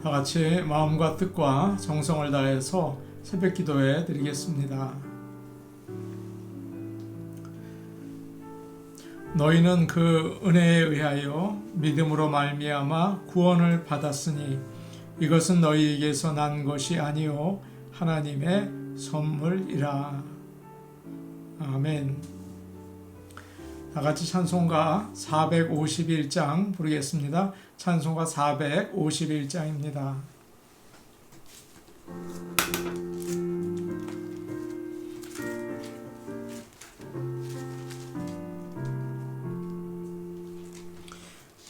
다 같이 마음과 뜻과 정성을 다해서 새벽 기도해 드리겠습니다. 너희는 그 은혜에 의하여 믿음으로 말미암아 구원을 받았으니 이것은 너희에게서 난 것이 아니요 하나님의 선물이라. 아멘. 다 같이 찬송가 451장 부르겠습니다. 찬송가 451장입니다.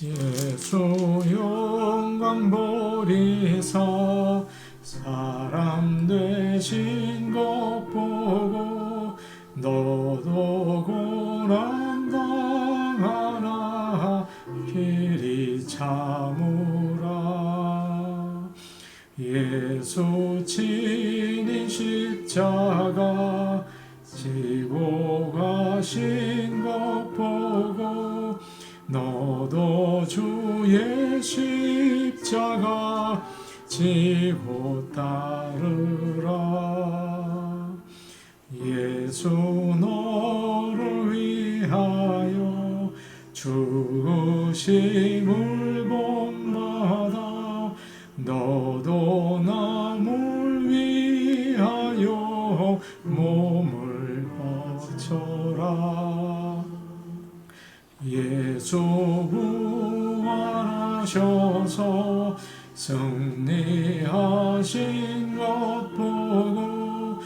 예수 영광 보리사 사람 되신 것 보고 너도 고난 당하나 길이 참으라. 예수 친히 십자가 지고 가신 것 보고 너도 주의 십자가 지고 따르라. 예수 너를 위하여 죽으심을 본받아 너도 남을 위하여 몸을 바쳐라. 예수 부활하셔서 승리하신 것 보고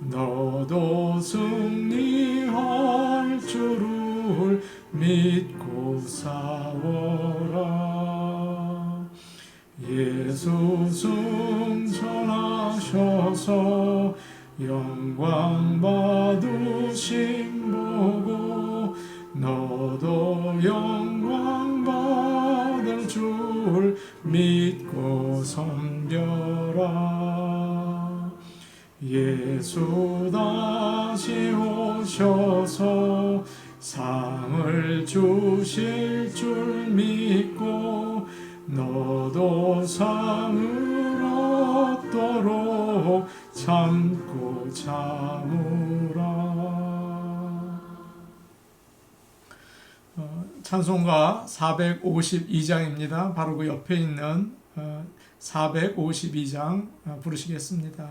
너도 승리할 줄을 믿고 싸워라. 예수 승천하셔서 영광 받으심 보고 너도 영광 받을 줄 믿고 섬겨라. 예수 다시 오셔서 상을 주실 줄 믿고 너도 상을 얻도록 참고 참으라. 찬송가 452장입니다. 바로 그 옆에 있는 452장 부르시겠습니다.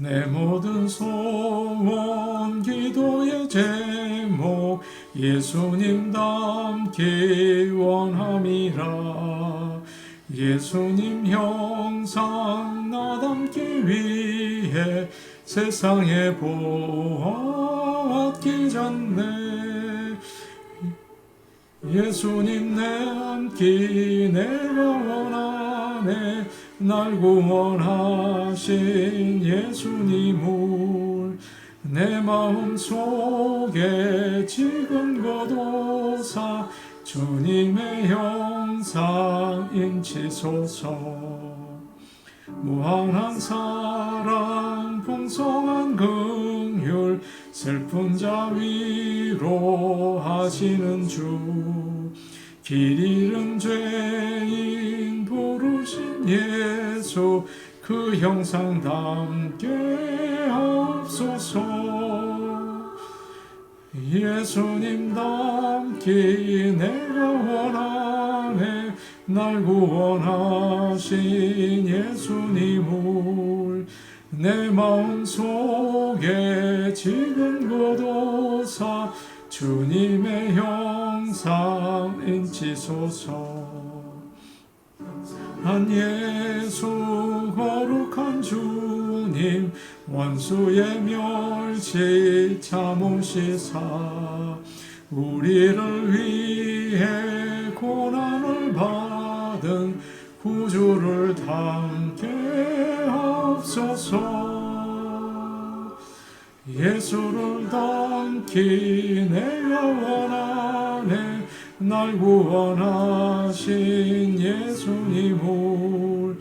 내 모든 소원 기도의 제목 예수님 닮기 원함이라. 예수님 형상 나 닮기 위해 세상에 보았기 전에 예수님 내 닮기 내가 원하네. 날 구원하신 예수님을 내 마음 속에 지금 거둬사 주님의 형상 인치소서. 무한한 사랑 풍성한 긍휼 슬픈 자 위로하시는 주 길 잃은 죄인 부르신 예수 그 형상 담게 하옵소서. 예수님 닮기 내가 원하네. 날 구원하신 예수님을 내 마음 속에 지금 거둬사 주님의 형상 인치소서. 한 예수 거룩한 주님 원수의 멸치 참으시사 우리를 위해 고난을 받은 구주를 담게 하옵소서. 예수를 닮기 내가 원하네. 날 구원하신 예수님을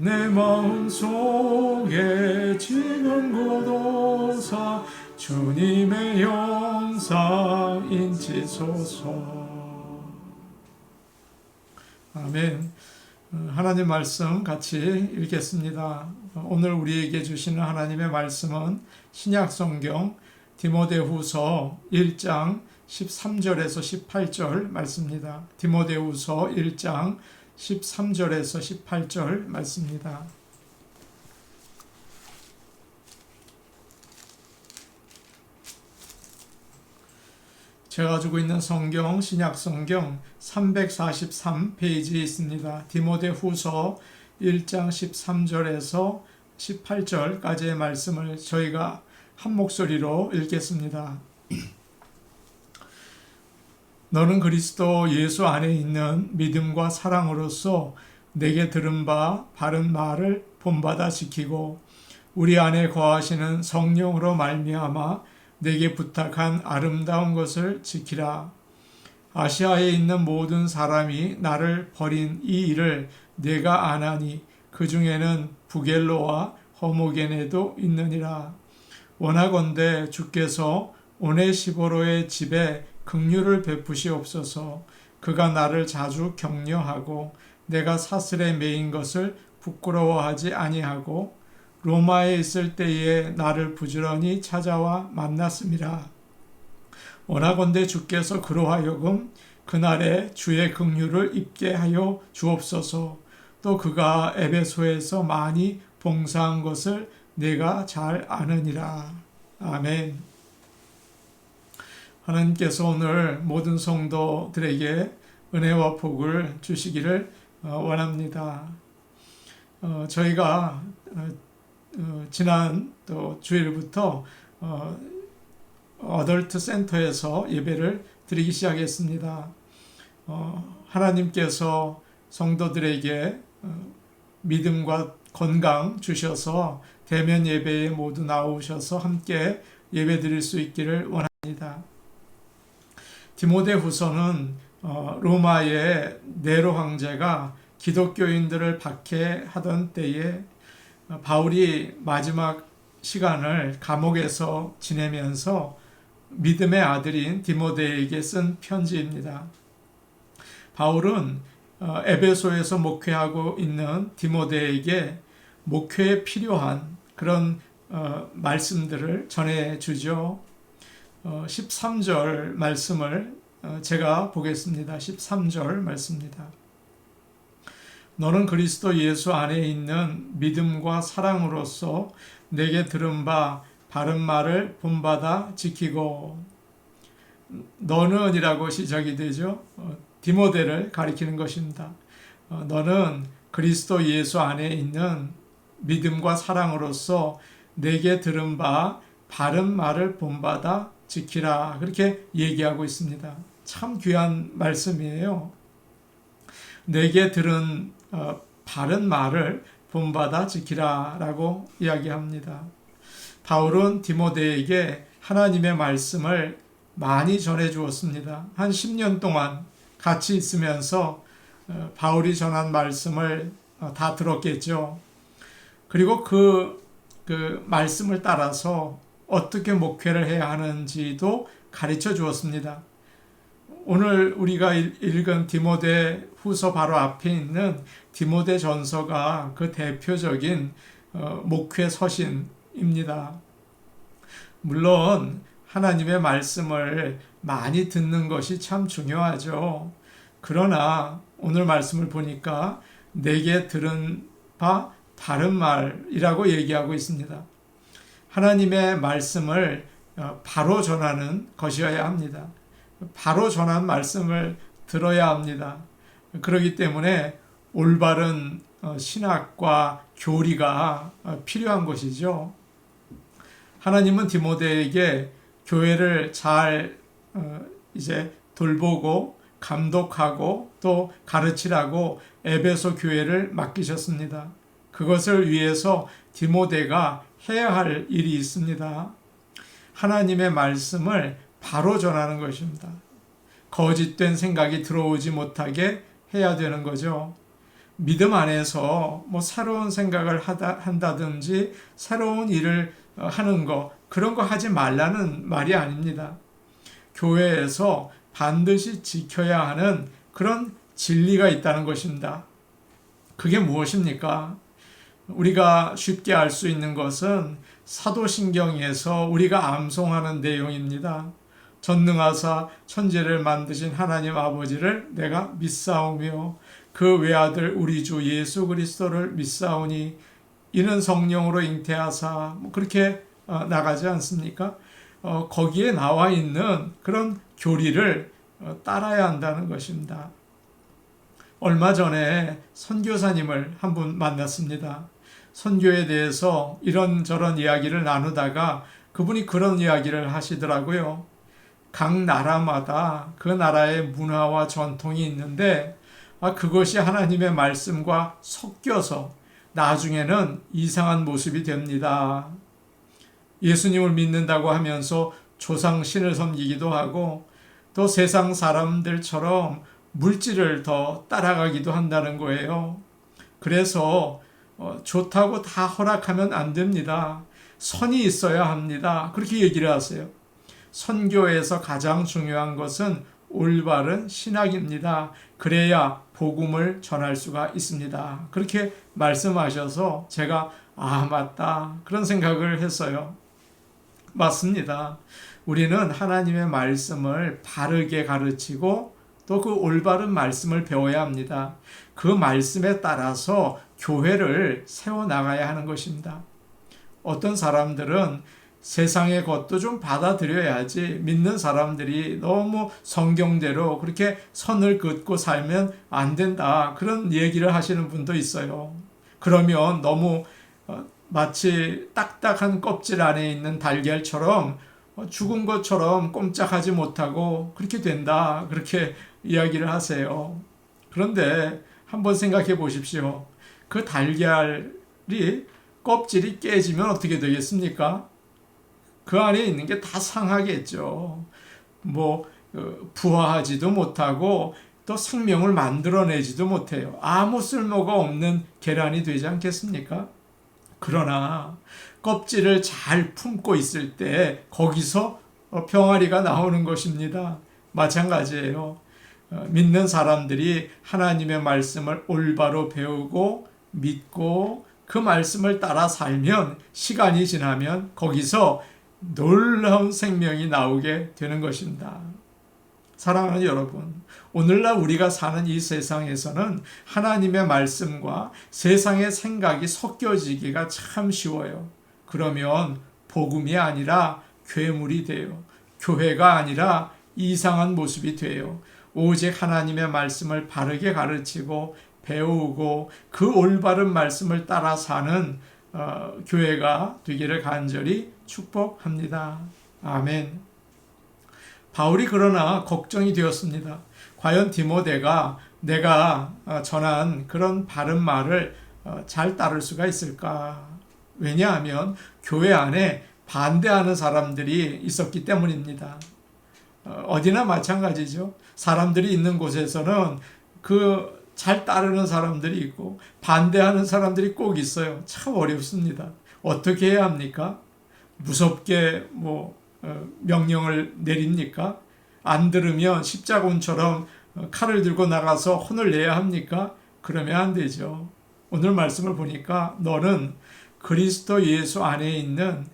내 마음속에 지금 고도사 주님의 영상 인치소서. 아멘. 하나님 말씀 같이 읽겠습니다. 오늘 우리에게 주시는 하나님의 말씀은 신약성경 디모데후서 1장 13절에서 18절 말씀입니다. 디모데후서 1장 13절에서 18절 말씀입니다. 제가 가지고 있는 성경, 신약성경 343페이지에 있습니다. 디모데후서 1장 13절에서 18절까지의 말씀을 저희가 한 목소리로 읽겠습니다. 너는 그리스도 예수 안에 있는 믿음과 사랑으로서 내게 들은 바 바른 말을 본받아 지키고 우리 안에 거하시는 성령으로 말미암아 내게 부탁한 아름다운 것을 지키라. 아시아에 있는 모든 사람이 나를 버린 이 일을 내가 아나니 그 중에는 부겔로와 허모게네도 있느니라. 원하건대 주께서 오네시보로의 집에 긍휼을 베푸시옵소서. 그가 나를 자주 격려하고 내가 사슬에 매인 것을 부끄러워하지 아니하고 로마에 있을 때에 나를 부지런히 찾아와 만났음이라. 원하건대 주께서 그로 하여금 그날에 주의 긍휼을 입게 하여 주옵소서. 또 그가 에베소에서 많이 봉사한 것을 내가 잘 아느니라. 아멘. 하나님께서 오늘 모든 성도들에게 은혜와 복을 주시기를 원합니다. 저희가 지난 또 주일부터 어덜트 센터에서 예배를 드리기 시작했습니다. 하나님께서 성도들에게 믿음과 건강 주셔서 대면 예배에 모두 나오셔서 함께 예배 드릴 수 있기를 원합니다. 디모데후서는 로마의 네로 황제가 기독교인들을 박해하던 때에 바울이 마지막 시간을 감옥에서 지내면서 믿음의 아들인 디모데에게 쓴 편지입니다. 바울은 에베소에서 목회하고 있는 디모데에게 목회에 필요한 그런 말씀들을 전해주죠. 13절 말씀을 제가 보겠습니다. 13절 말씀입니다. 너는 그리스도 예수 안에 있는 믿음과 사랑으로서 내게 들은 바 바른 말을 본받아 지키고. 너는 이라고 시작이 되죠. 디모데를 가리키는 것입니다. 너는 그리스도 예수 안에 있는 믿음과 사랑으로서 내게 들은 바 바른 말을 본받아 지키라. 그렇게 얘기하고 있습니다. 참 귀한 말씀이에요. 내게 들은 바른 말을 본받아 지키라 라고 이야기합니다. 바울은 디모데에게 하나님의 말씀을 많이 전해 주었습니다. 한 10년 동안 같이 있으면서 바울이 전한 말씀을 다 들었겠죠. 그리고 그 말씀을 따라서 어떻게 목회를 해야 하는지도 가르쳐 주었습니다. 오늘 우리가 읽은 디모데 후서 바로 앞에 있는 디모데 전서가 그 대표적인 목회 서신입니다. 물론 하나님의 말씀을 많이 듣는 것이 참 중요하죠. 그러나 오늘 말씀을 보니까 내게 들은 바 바른 말이라고 얘기하고 있습니다. 하나님의 말씀을 바로 전하는 것이어야 합니다. 바로 전한 말씀을 들어야 합니다. 그렇기 때문에 올바른 신학과 교리가 필요한 것이죠. 하나님은 디모데에게 교회를 잘 이제 돌보고 감독하고 또 가르치라고 에베소 교회를 맡기셨습니다. 그것을 위해서 디모데가 해야 할 일이 있습니다. 하나님의 말씀을 바로 전하는 것입니다. 거짓된 생각이 들어오지 못하게 해야 되는 거죠. 믿음 안에서 뭐 새로운 생각을 한다든지 새로운 일을 하는 거, 그런 거 하지 말라는 말이 아닙니다. 교회에서 반드시 지켜야 하는 그런 진리가 있다는 것입니다. 그게 무엇입니까? 우리가 쉽게 알 수 있는 것은 사도신경에서 우리가 암송하는 내용입니다. 전능하사 천지를 만드신 하나님 아버지를 내가 믿사오며 그 외아들 우리 주 예수 그리스도를 믿사오니 이는 성령으로 잉태하사, 그렇게 나가지 않습니까? 거기에 나와 있는 그런 교리를 따라야 한다는 것입니다. 얼마 전에 선교사님을 한 분 만났습니다. 선교에 대해서 이런저런 이야기를 나누다가 그분이 그런 이야기를 하시더라고요. 각 나라마다 그 나라의 문화와 전통이 있는데 그것이 하나님의 말씀과 섞여서 나중에는 이상한 모습이 됩니다. 예수님을 믿는다고 하면서 조상 신을 섬기기도 하고 또 세상 사람들처럼 물질을 더 따라가기도 한다는 거예요. 그래서 좋다고 다 허락하면 안 됩니다. 선이 있어야 합니다. 그렇게 얘기를 하세요. 선교에서 가장 중요한 것은 올바른 신학입니다. 그래야 복음을 전할 수가 있습니다. 그렇게 말씀하셔서 제가 맞다, 그런 생각을 했어요. 맞습니다. 우리는 하나님의 말씀을 바르게 가르치고 또 그 올바른 말씀을 배워야 합니다. 그 말씀에 따라서 교회를 세워나가야 하는 것입니다. 어떤 사람들은 세상의 것도 좀 받아들여야지, 믿는 사람들이 너무 성경대로 그렇게 선을 긋고 살면 안 된다, 그런 얘기를 하시는 분도 있어요. 그러면 너무 마치 딱딱한 껍질 안에 있는 달걀처럼 죽은 것처럼 꼼짝하지 못하고 그렇게 된다, 그렇게 이야기를 하세요. 그런데 한번 생각해 보십시오. 그 달걀이 껍질이 깨지면 어떻게 되겠습니까? 그 안에 있는 게 다 상하겠죠. 부화하지도 못하고 또 생명을 만들어내지도 못해요. 아무 쓸모가 없는 계란이 되지 않겠습니까? 그러나 껍질을 잘 품고 있을 때 거기서 병아리가 나오는 것입니다. 마찬가지예요. 믿는 사람들이 하나님의 말씀을 올바로 배우고 믿고 그 말씀을 따라 살면 시간이 지나면 거기서 놀라운 생명이 나오게 되는 것입니다. 사랑하는 여러분, 오늘날 우리가 사는 이 세상에서는 하나님의 말씀과 세상의 생각이 섞여지기가 참 쉬워요. 그러면 복음이 아니라 괴물이 돼요. 교회가 아니라 이상한 모습이 돼요. 오직 하나님의 말씀을 바르게 가르치고 배우고 그 올바른 말씀을 따라 사는 교회가 되기를 간절히 축복합니다. 아멘. 바울이 그러나 걱정이 되었습니다. 과연 디모데가 내가 전한 그런 바른 말을 잘 따를 수가 있을까? 왜냐하면 교회 안에 반대하는 사람들이 있었기 때문입니다. 어디나 마찬가지죠. 사람들이 있는 곳에서는 그 잘 따르는 사람들이 있고 반대하는 사람들이 꼭 있어요. 참 어렵습니다. 어떻게 해야 합니까? 무섭게 명령을 내립니까? 안 들으면 십자군처럼 칼을 들고 나가서 혼을 내야 합니까? 그러면 안 되죠. 오늘 말씀을 보니까 너는 그리스도 예수 안에 있는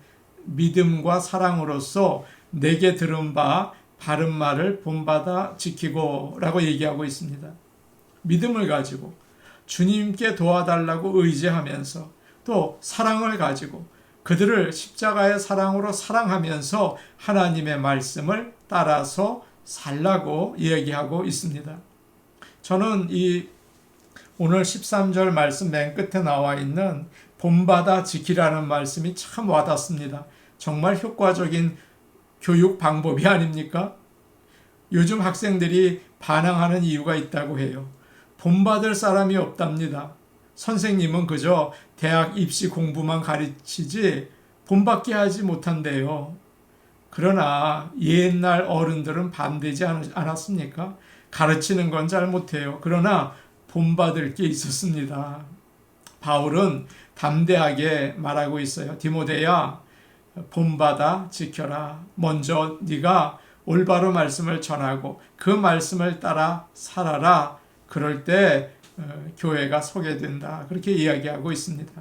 믿음과 사랑으로서 내게 들은 바 바른 말을 본받아 지키고 라고 얘기하고 있습니다. 믿음을 가지고 주님께 도와달라고 의지하면서 또 사랑을 가지고 그들을 십자가의 사랑으로 사랑하면서 하나님의 말씀을 따라서 살라고 얘기하고 있습니다. 저는 이 오늘 13절 말씀 맨 끝에 나와 있는 본받아 지키라는 말씀이 참 와닿습니다. 정말 효과적인 교육 방법이 아닙니까? 요즘 학생들이 반항하는 이유가 있다고 해요. 본받을 사람이 없답니다. 선생님은 그저 대학 입시 공부만 가르치지 본받게 하지 못한대요. 그러나 옛날 어른들은 반대지 않았습니까? 가르치는 건 잘 못해요. 그러나 본받을 게 있었습니다. 바울은 담대하게 말하고 있어요. 디모데야, 본받아 지켜라. 먼저 네가 올바로 말씀을 전하고 그 말씀을 따라 살아라. 그럴 때 교회가 서게 된다. 그렇게 이야기하고 있습니다.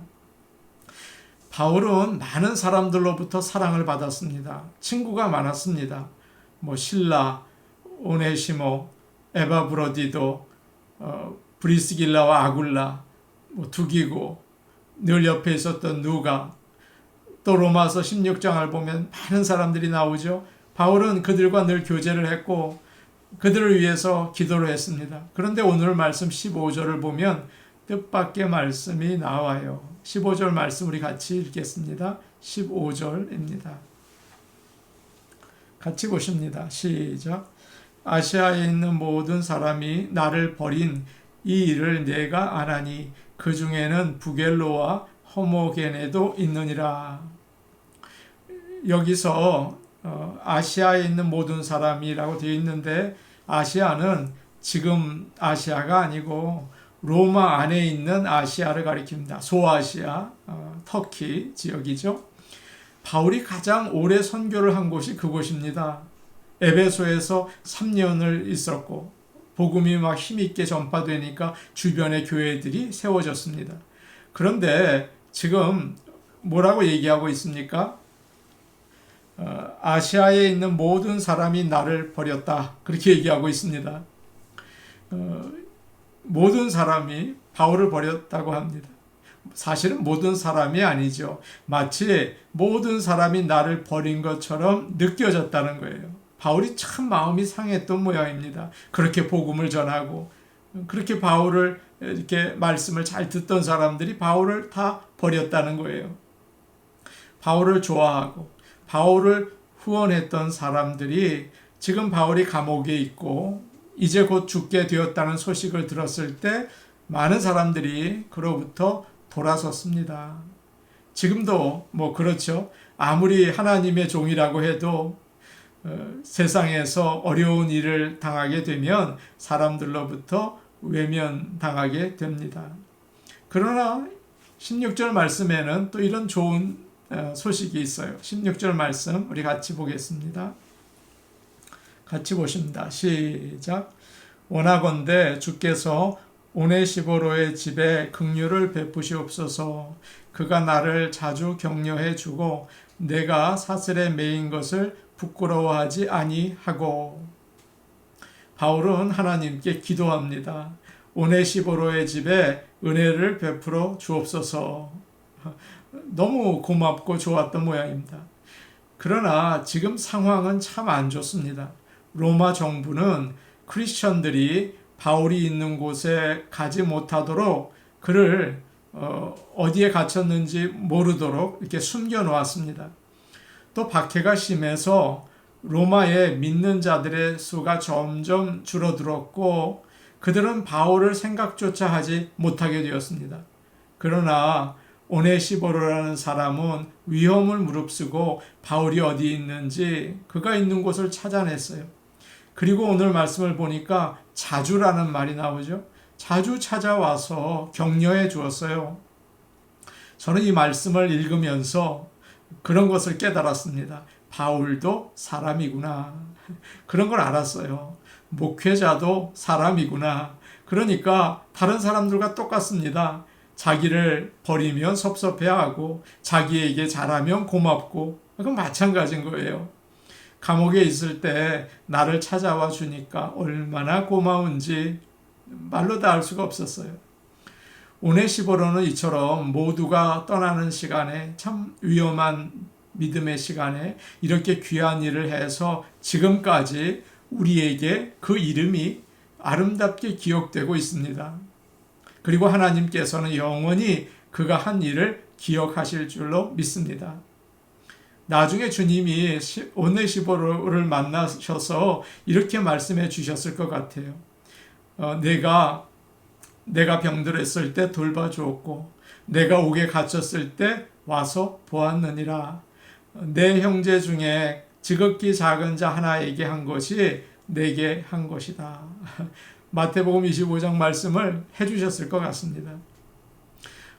바울은 많은 사람들로부터 사랑을 받았습니다. 친구가 많았습니다. 신라, 오네시모, 에바브로디도, 브리스길라와 아굴라, 두기고, 늘 옆에 있었던 누가, 또 로마서 16장을 보면 많은 사람들이 나오죠. 바울은 그들과 늘 교제를 했고 그들을 위해서 기도를 했습니다. 그런데 오늘 말씀 15절을 보면 뜻밖의 말씀이 나와요. 15절 말씀 우리 같이 읽겠습니다. 15절입니다. 같이 보십니다. 시작. 아시아에 있는 모든 사람이 나를 버린 이 일을 내가 아나니 그 중에는 부겔로와 허모게네도 있느니라. 여기서 아시아에 있는 모든 사람이라고 되어 있는데 아시아는 지금 아시아가 아니고 로마 안에 있는 아시아를 가리킵니다. 소아시아, 터키 지역이죠. 바울이 가장 오래 선교를 한 곳이 그곳입니다. 에베소에서 3년을 있었고 복음이 막 힘있게 전파되니까 주변의 교회들이 세워졌습니다. 그런데 지금 뭐라고 얘기하고 있습니까? 아시아에 있는 모든 사람이 나를 버렸다. 그렇게 얘기하고 있습니다. 모든 사람이 바울을 버렸다고 합니다. 사실은 모든 사람이 아니죠. 마치 모든 사람이 나를 버린 것처럼 느껴졌다는 거예요. 바울이 참 마음이 상했던 모양입니다. 그렇게 복음을 전하고 그렇게 바울을 이렇게 말씀을 잘 듣던 사람들이 바울을 다 버렸다는 거예요. 바울을 좋아하고 바울을 후원했던 사람들이 지금 바울이 감옥에 있고 이제 곧 죽게 되었다는 소식을 들었을 때 많은 사람들이 그로부터 돌아섰습니다. 지금도 그렇죠. 아무리 하나님의 종이라고 해도 세상에서 어려운 일을 당하게 되면 사람들로부터 외면당하게 됩니다. 그러나 16절 말씀에는 또 이런 좋은 소식이 있어요. 16절 말씀 우리 같이 보겠습니다. 같이 보십니다. 시작. 원하건대 주께서 오네시보로의 집에 긍휼을 베푸시옵소서. 그가 나를 자주 격려해 주고 내가 사슬에 매인 것을 부끄러워하지 아니하고. 바울은 하나님께 기도합니다. 오네시보로의 집에 은혜를 베풀어 주옵소서. 너무 고맙고 좋았던 모양입니다. 그러나 지금 상황은 참 안 좋습니다. 로마 정부는 크리스천들이 바울이 있는 곳에 가지 못하도록 그를 어디에 갇혔는지 모르도록 이렇게 숨겨 놓았습니다. 또 박해가 심해서 로마의 믿는 자들의 수가 점점 줄어들었고 그들은 바울을 생각조차 하지 못하게 되었습니다. 그러나 오네시보로라는 사람은 위험을 무릅쓰고 바울이 어디 있는지 그가 있는 곳을 찾아냈어요. 그리고 오늘 말씀을 보니까 자주라는 말이 나오죠. 자주 찾아와서 격려해 주었어요. 저는 이 말씀을 읽으면서 그런 것을 깨달았습니다. 바울도 사람이구나. 그런 걸 알았어요. 목회자도 사람이구나. 그러니까 다른 사람들과 똑같습니다. 자기를 버리면 섭섭해하고 자기에게 잘하면 고맙고 그건 마찬가지인 거예요. 감옥에 있을 때 나를 찾아와 주니까 얼마나 고마운지 말로 다 알 수가 없었어요. 오네시보로는 이처럼 모두가 떠나는 시간에 참 위험한 믿음의 시간에 이렇게 귀한 일을 해서 지금까지 우리에게 그 이름이 아름답게 기억되고 있습니다. 그리고 하나님께서는 영원히 그가 한 일을 기억하실 줄로 믿습니다. 나중에 주님이 오네시보로를 만나셔서 이렇게 말씀해 주셨을 것 같아요. 내가 병들었을 때 돌봐주었고 내가 옥에 갇혔을 때 와서 보았느니라. 내 형제 중에 지극히 작은 자 하나에게 한 것이 내게 한 것이다. 마태복음 25장 말씀을 해주셨을 것 같습니다.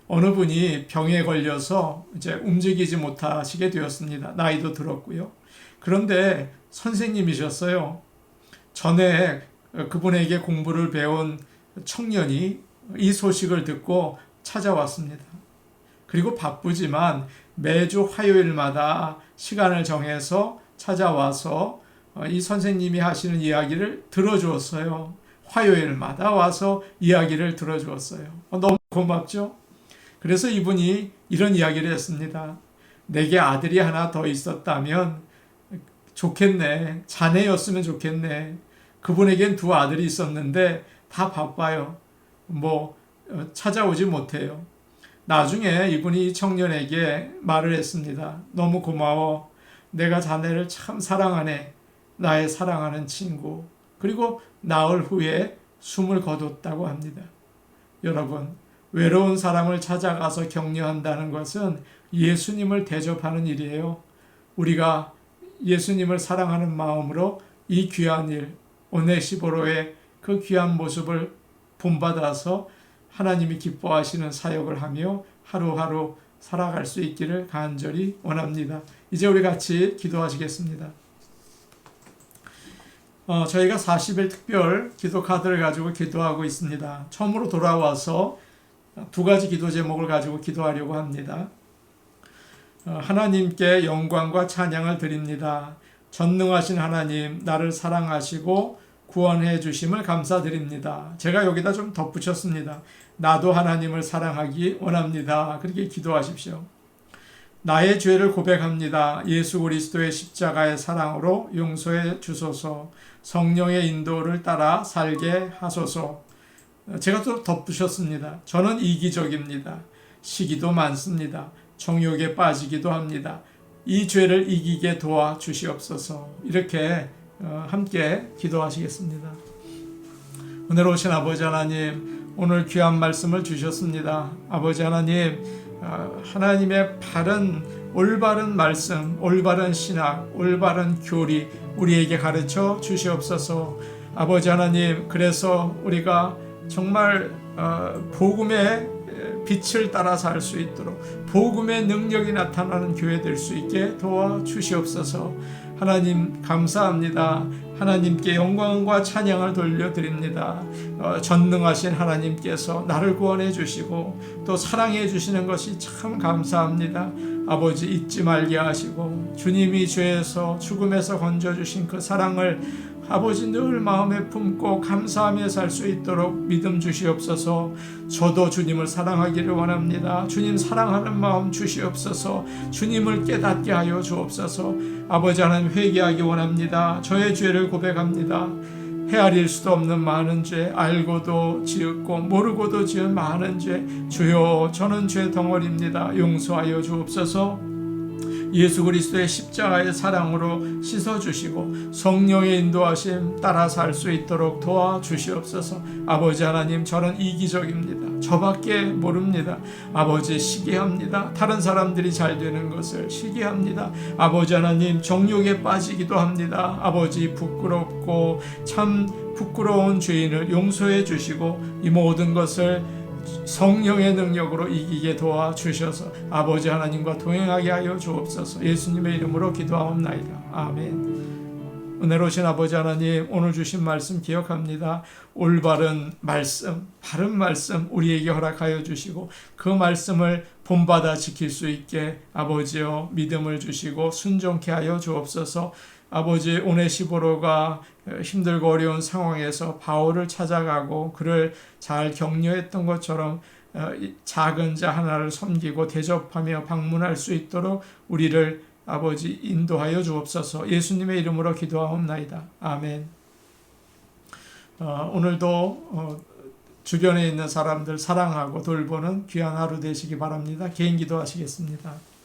어느 분이 병에 걸려서 이제 움직이지 못하시게 되었습니다. 나이도 들었고요. 그런데 선생님이셨어요. 전에 그분에게 공부를 배운 청년이 이 소식을 듣고 찾아왔습니다. 그리고 바쁘지만 매주 화요일마다 시간을 정해서 찾아와서 이 선생님이 하시는 이야기를 들어주었어요. 화요일마다 와서 이야기를 들어주었어요. 너무 고맙죠? 그래서 이분이 이런 이야기를 했습니다. 내게 아들이 하나 더 있었다면 좋겠네. 자네였으면 좋겠네. 그분에겐 두 아들이 있었는데 다 바빠요. 찾아오지 못해요. 나중에 이분이 청년에게 말을 했습니다. 너무 고마워. 내가 자네를 참 사랑하네. 나의 사랑하는 친구. 그리고 나흘 후에 숨을 거뒀다고 합니다. 여러분, 외로운 사람을 찾아가서 격려한다는 것은 예수님을 대접하는 일이에요. 우리가 예수님을 사랑하는 마음으로 이 귀한 일, 오네시보로의 그 귀한 모습을 본받아서 하나님이 기뻐하시는 사역을 하며 하루하루 살아갈 수 있기를 간절히 원합니다. 이제 우리 같이 기도하시겠습니다. 저희가 40일 특별 기도 카드를 가지고 기도하고 있습니다. 처음으로 돌아와서 두 가지 기도 제목을 가지고 기도하려고 합니다. 하나님께 영광과 찬양을 드립니다. 전능하신 하나님, 나를 사랑하시고 구원해 주심을 감사드립니다. 제가 여기다 좀 덧붙였습니다. 나도 하나님을 사랑하기 원합니다. 그렇게 기도하십시오. 나의 죄를 고백합니다. 예수 그리스도의 십자가의 사랑으로 용서해 주소서. 성령의 인도를 따라 살게 하소서. 제가 또 덧붙였습니다. 저는 이기적입니다. 시기도 많습니다. 정욕에 빠지기도 합니다. 이 죄를 이기게 도와주시옵소서. 이렇게 함께 기도하시겠습니다. 은혜로 오신 아버지 하나님, 오늘 귀한 말씀을 주셨습니다. 아버지 하나님, 하나님의 올바른 말씀, 올바른 신학, 올바른 교리 우리에게 가르쳐 주시옵소서. 아버지 하나님, 그래서 우리가 정말 복음의 빛을 따라 살 수 있도록 복음의 능력이 나타나는 교회 될 수 있게 도와주시옵소서. 하나님 감사합니다. 하나님께 영광과 찬양을 돌려드립니다. 전능하신 하나님께서 나를 구원해 주시고 또 사랑해 주시는 것이 참 감사합니다. 아버지 잊지 말게 하시고 주님이 죄에서 죽음에서 건져주신 그 사랑을 아버지 늘 마음에 품고 감사하며 살 수 있도록 믿음 주시옵소서. 저도 주님을 사랑하기를 원합니다. 주님 사랑하는 마음 주시옵소서. 주님을 깨닫게 하여 주옵소서. 아버지 하나님 회개하기 원합니다. 저의 죄를 고백합니다. 헤아릴 수도 없는 많은 죄, 알고도 지었고 모르고도 지은 많은 죄, 주여 저는 죄 덩어리입니다. 용서하여 주옵소서. 예수 그리스도의 십자가의 사랑으로 씻어주시고 성령의 인도하심 따라 살 수 있도록 도와주시옵소서. 아버지 하나님, 저는 이기적입니다. 저밖에 모릅니다. 아버지 시기합니다. 다른 사람들이 잘 되는 것을 시기합니다. 아버지 하나님, 정욕에 빠지기도 합니다. 아버지 부끄럽고 참 부끄러운 죄인을 용서해 주시고 이 모든 것을 성령의 능력으로 이기게 도와주셔서 아버지 하나님과 동행하게 하여 주옵소서. 예수님의 이름으로 기도하옵나이다. 아멘. 은혜로우신 아버지 하나님, 오늘 주신 말씀 기억합니다. 올바른 말씀, 바른 말씀 우리에게 허락하여 주시고 그 말씀을 본받아 지킬 수 있게 아버지여 믿음을 주시고 순종케 하여 주옵소서. 아버지 오네시보로가 힘들고 어려운 상황에서 바울을 찾아가고 그를 잘 격려했던 것처럼 작은 자 하나를 섬기고 대접하며 방문할 수 있도록 우리를 아버지 인도하여 주옵소서. 예수님의 이름으로 기도하옵나이다. 아멘. 오늘도 주변에 있는 사람들 사랑하고 돌보는 귀한 하루 되시기 바랍니다. 개인 기도하시겠습니다.